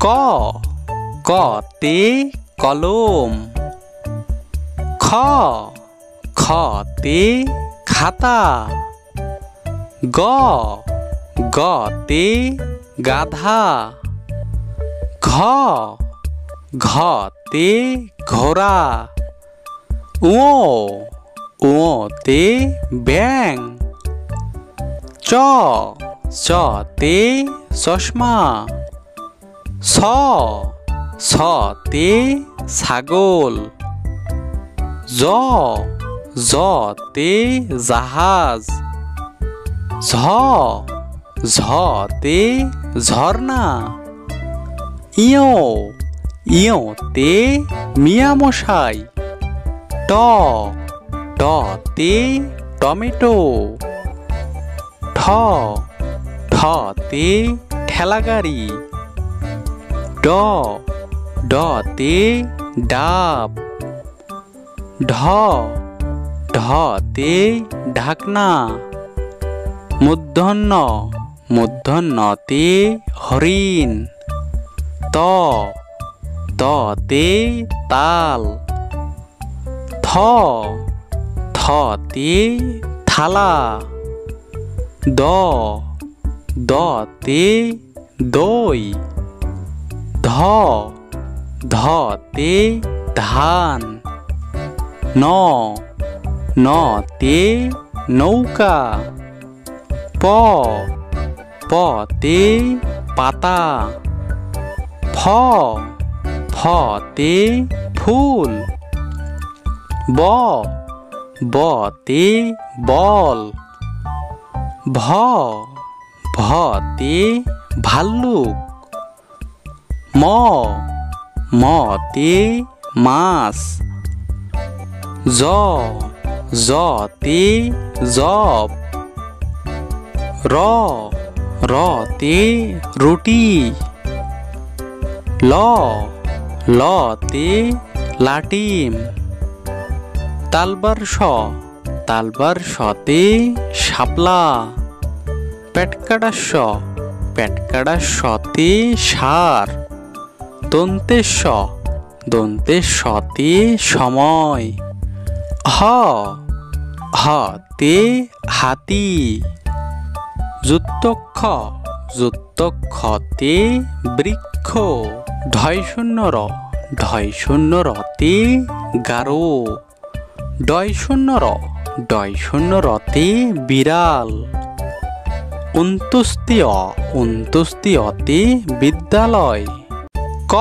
ক কতে কলম, খ খতে খাতা, গ গতে গাধা, ঘ ঘতে ঘোড়া, ও ওতে ব্যাঙ, চ চতে চশমা, ছ ছতে ছাগল, জ জতে জাহাজ, ঝ ঝতে ঝর্ণা, ইয় ইয়তে মিয়ামশাই, ট টতে টমেটো, ঠ ঠতে ঠেলাগাড়ি, ড ডতে ডাব, ঢ ঢতে ঢাকনা, মূর্ধন্য মূর্ধন্যতে হরিণ, ত ততে তাল, থ থতে থালা, দ দতে দই, ধ ধতে ধান, ন নতে নৌকা, প পতে পাতা, ফ ফতে ফুল, ব বতে বল, ভ ভতে ভাল্লুক, ম মতে মাছ, জ জতে জব, র রতে রুটি, ল লতে লাটিম, তালবার শতে শাপলা, পেটকাটা শতে ষাঁড়, দন্তের শতে সময়, হ হতে হাতি, যুক্তক্ষতে বৃক্ষ, ঢয় শূন্য রতে গারো, ডয় শূন্য রতে বিড়াল, অন্ত্যেষ্টিয়তে বিদ্যালয়, ক